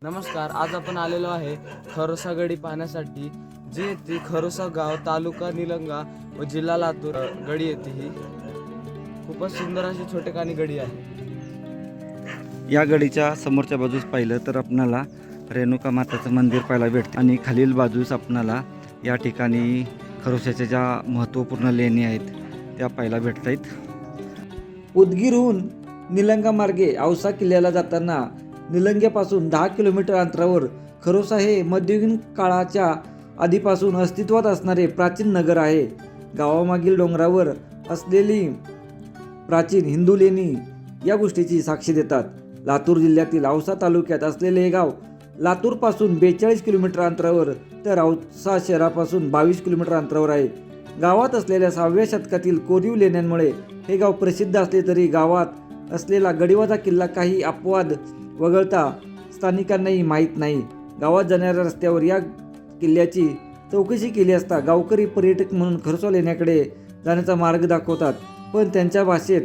नमस्कार. आज आपण आलेलो आहे खरोसा गडी पाहण्यासाठी, जी ती खरोसा गाव, तालुका निलंगा व जिल्हा लातूर गडी येते. ही खूपच सुंदर अशी छोटेखानी गडी आहे. या गडीच्या समोरच्या बाजूस पाहिलं तर आपणाला रेणुका माताचं मंदिर पाहायला भेटते आणि खालील बाजूस आपणाला या ठिकाणी खरोशाच्या ज्या महत्त्वपूर्ण लेणी आहेत त्या पाहायला भेटत आहेत. उदगीरहून निलंगा मार्गे औसा किल्ल्याला जाताना निलंग्यापासून 10 किलोमीटर अंतरावर खरोसा हे मध्ययुगीन काळाच्या आधीपासून अस्तित्वात असणारे प्राचीन नगर आहे. गावामागील डोंगरावर असलेली प्राचीन हिंदू लेणी या गोष्टीची साक्षी देतात. लातूर जिल्ह्यातील औसा तालुक्यात असलेले हे गाव लातूरपासून 42 किलोमीटर अंतरावर तर औसा शहरापासून 22 किलोमीटर अंतरावर आहे. गावात असलेल्या 6व्या शतकातील कोरीव लेण्यांमुळे हे गाव प्रसिद्ध असले तरी गावात असलेला गडिवाजा किल्ला काही अपवाद वगळता स्थानिकांनाही माहीत नाही. गावात जाणाऱ्या रस्त्यावर या किल्ल्याची चौकशी केली असता गावकरी पर्यटक म्हणून खरोसा लेण्याकडे जाण्याचा मार्ग दाखवतात, पण त्यांच्या भाषेत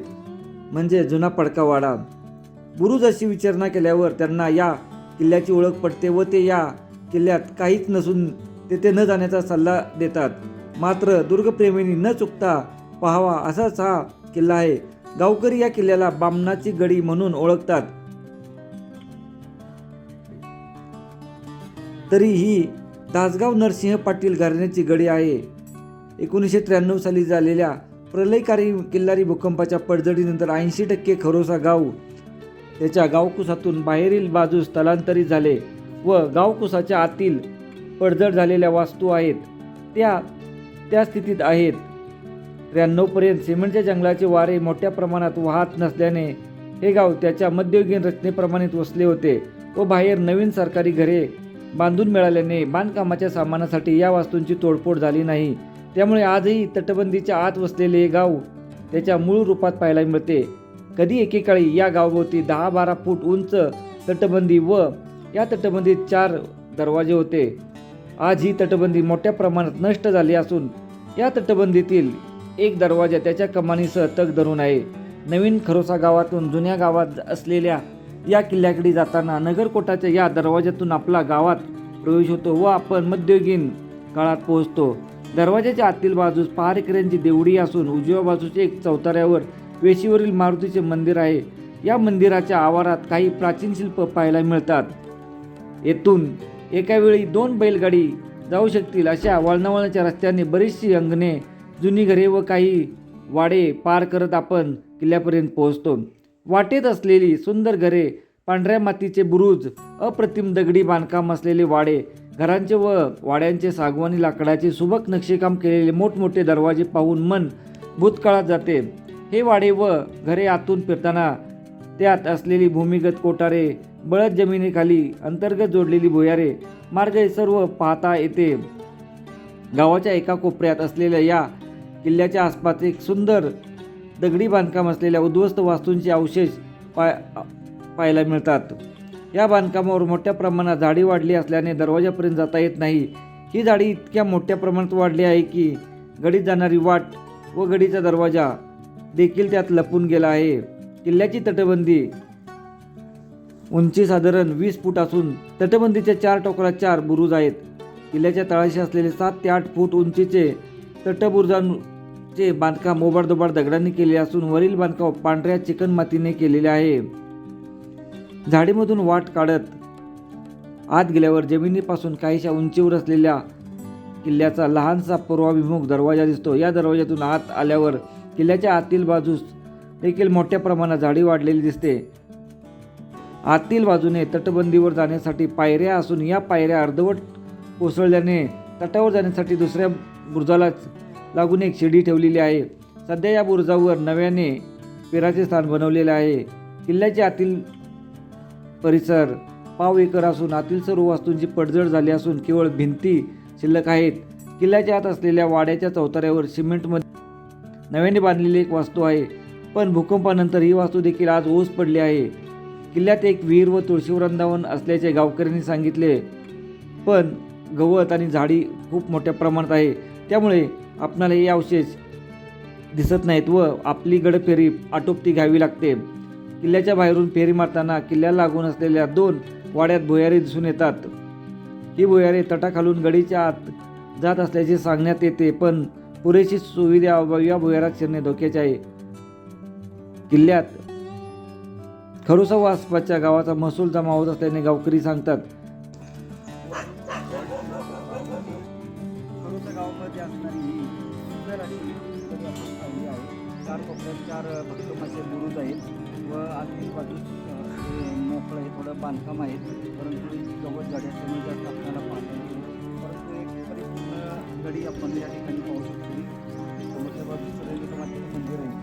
म्हणजे जुना पडका वाडा. बुरुज अशी विचारणा केल्यावर त्यांना या किल्ल्याची ओळख पडते व ते या किल्ल्यात काहीच नसून तेथे न जाण्याचा सल्ला देतात. मात्र दुर्गप्रेमींनी न चुकता पाहावा असाच हा किल्ला आहे. गावकरी या किल्ल्याला बामणाची गडी म्हणून ओळखतात. तरी ही दासगाव नरसिंह पाटील घराण्याची गडी आहे. 1993 साली झालेल्या प्रलयकारी किल्लारी भूकंपाच्या पडझडीनंतर 80% खरोसा गाव त्याच्या गावकुसातून बाहेरील बाजूस स्थलांतरित झाले व गावकुसाच्या आतील पडझड झालेल्या वास्तू आहेत त्या स्थितीत आहेत. 93 पर्यंत सिमेंटच्या जंगलाचे वारे मोठ्या प्रमाणात वाहत नसल्याने हे गाव त्याच्या मध्ययुगीन रचनेप्रमाणे वसले होते व बाहेर नवीन सरकारी घरे बांधून मिळाल्याने बांधकामाच्या सामानासाठी या वास्तूंची तोडफोड झाली नाही. त्यामुळे आजही तटबंदीच्या आत वसलेले हे गाव त्याच्या मूळ रूपात पाहायला मिळते. कधी एकेकाळी या गावाभोवती 10-12 फूट उंच तटबंदी व या तटबंदीत 4 दरवाजे होते. आज ही तटबंदी मोठ्या प्रमाणात नष्ट झाली असून या तटबंदीतील एक दरवाजा त्याच्या कमानीसह तग धरून आहे. नवीन खरोसा गावातून जुन्या गावात असलेल्या या किल्ल्याकडे जाताना नगरकोटाच्या या दरवाज्यातून आपला गावात प्रवेश होतो व आपण मध्ययुगीन काळात पोहोचतो. दरवाजाच्या आतील बाजूस पहारेकऱ्यांची देवडी असून उजव्या बाजूच्या एक चौताऱ्यावर वेशीवरील मारुतीचे मंदिर आहे. या मंदिराच्या आवारात काही प्राचीन शिल्प पाहायला मिळतात. येथून एका वेळी 2 बैलगाडी जाऊ शकतील अशा वळणावळणाच्या रस्त्याने बरीचशी अंगणे, जुनी घरे व काही वाडे पार करत आपण किल्ल्यापर्यंत पोहोचतो. वाटेत असलेली सुंदर घरे, पांढऱ्या मातीचे बुरुज, अप्रतिम दगडी बांधकाम असलेले वाडे, घरांचे व वाड्यांचे सागवानी लाकडाचे सुबक नक्षीकाम केलेले मोठमोठे दरवाजे पाहून मन भूतकाळात जाते. हे वाडे व घरे आतून फिरताना त्यात असलेली भूमिगत कोठारे, बळद जमिनीखाली अंतर्गत जोडलेली भुयारे मार्ग हे सर्व पाहता येते. गावाच्या एका कोपऱ्यात असलेल्या या किल्ल्याच्या आसपास एक सुंदर दगडी बांधकाम असलेल्या उद्ध्वस्त वास्तूंचे अवशेष पाहायला मिळतात. या बांधकामावर मोठ्या प्रमाणात झाडी वाढली असल्याने दरवाजापर्यंत जाता येत नाही. ही झाडी इतक्या मोठ्या प्रमाणात वाढली आहे की गडीत जाणारी वाट व गडीचा दरवाजा देखील त्यात लपून गेला आहे. किल्ल्याची तटबंदी उंची साधारण 20 फूट असून तटबंदीच्या 4 टोकाला 4 बुरुज आहेत. किल्ल्याच्या तळाशी असलेले 7 ते 8 फूट उंचीचे तटबुरुजांचे बांधकाम मोबाडदोबाड दगडांनी केले असून वरील बांधकाम पांढऱ्या चिकणमातीने केलेले आहे. झाडीमधून वाट काढत आत गेल्यावर जमिनीपासून काहीशा उंचीवर असलेल्या किल्ल्याचा लहानसा पूर्वाभिमुख दरवाजा दिसतो. या दरवाजातून आत आल्यावर किल्ल्याच्या आतील बाजूस देखील मोठ्या प्रमाणात झाडी वाढलेली दिसते. आतील बाजूने तटबंदीवर जाण्यासाठी पायऱ्या असून या पायऱ्या अर्धवट कोसळल्याने तटावर जाण्यासाठी दुसऱ्या बुरुजाला लागून एक शिडी ठेवलेली आहे. सध्या या बुरुजावर नव्याने पेराचे स्थान बनवलेले आहे. किल्ल्याच्या आतील परिसर पाव एकर असून आतील सर्व वास्तूंची पडझड झाली असून केवळ भिंती शिल्लक आहेत. किल्ल्याच्या आत असलेल्या वाड्याच्या चौताऱ्यावर सिमेंटमध्ये नव्याने बांधलेली एक वास्तू आहे, पण भूकंपानंतर ही वास्तू देखील आज ओस पडली आहे. किल्ल्यात एक विहीर व तुळशी वृंदावन असल्याचे गावकऱ्यांनी सांगितले, पण गवत आणि झाडी खूप मोठ्या प्रमाणात आहे, त्यामुळे आपणाला हे अवशेष दिसत नाहीत व आपली गडफेरी आटोपती घ्यावी लागते. किल्ल्याच्या बाहेरून फेरी मारताना किल्ल्याला लागून असलेल्या 2 वाड्यात भुयारी दिसून येतात. ही भुयारी तटाखालून गडीच्या आत जात असल्याचे सांगण्यात येते, पण पुरेशी सुविधा अभावी या भुयारात शिरणे धोक्याचे आहे. किल्ल्यात खरोसा व आसपासच्या गावाचा महसूल जमा होत असल्याने गावकरी सांगतात. खरोसा गावामध्ये असणारी ही सुंदर अशी गडी आपण पाहिली आहे. 4 कोपऱ्यात 4 भक्कमाचे बुरुज आहेत व आतील बाजूस मोकळं आहे, थोडं बांधकाम आहे, परंतु गवत गाडी असल्यामुळे जास्त आपल्याला पाहता येईल. परंतु एक परिपूर्ण गडी आपण या ठिकाणी पाहू शकतो. समोरच्या बाजूस रेणुका मातेचं मंदिर आहे.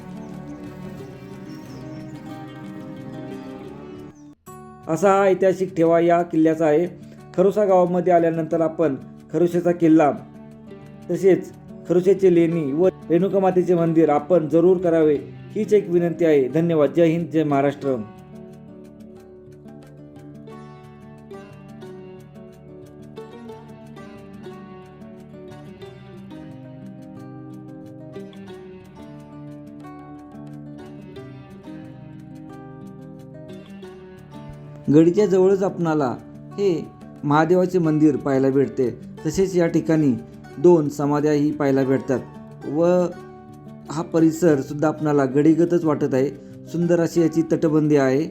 असा हा ऐतिहासिक ठेवा या किल्ल्याचा आहे. खरोसा गावामध्ये आल्यानंतर आपण खरोशाचा किल्ला तसेच खरोशाची लेणी व रेणुका मातेचे मंदिर आपण जरूर करावे हीच एक विनंती आहे. धन्यवाद. जय हिंद, जय महाराष्ट्र. गडीच्या जवळच आपणाला हे महादेवाचे मंदिर पाहायला भेटते. तसेच या ठिकाणी 2 समाध्याही पाहायला भेटतात व हा परिसर सुद्धा आपणाला गडीगतच वाटत आहे. सुंदर अशी याची तटबंदी आहे.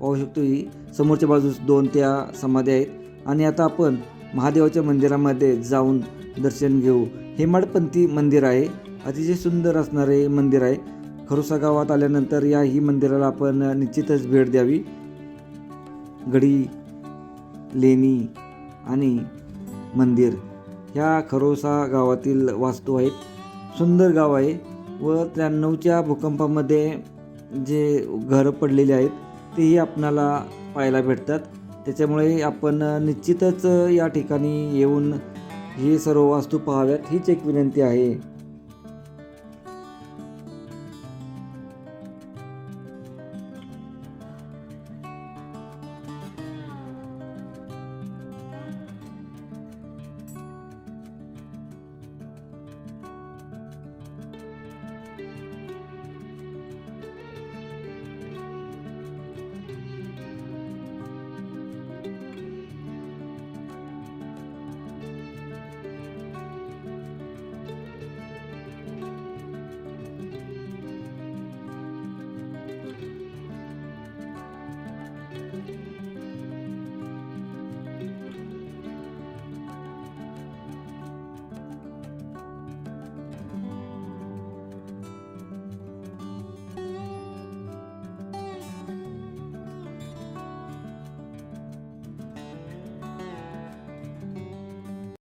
पाहू शकतो ही समोरच्या बाजूस 2 त्या समाध्या आहेत. आणि आता आपण महादेवाच्या मंदिरामध्ये जाऊन दर्शन घेऊ. हेमाडपंथी मंदिर आहे. अतिशय सुंदर असणारे मंदिर आहे. खरोसा गावात आल्यानंतर ही मंदिराला आपण निश्चितच भेट द्यावी. गडी, लेणी आणि मंदिर ह्या खरोसा गावातील वास्तू आहेत. सुंदर गाव आहे व 93च्या भूकंपामध्ये जे घरं पडलेले आहेत तेही आपणाला पाहायला भेटतात. त्याच्यामुळे आपण निश्चितच या ठिकाणी येऊन हे सर्व वास्तू पाहाव्यात हीच एक विनंती आहे.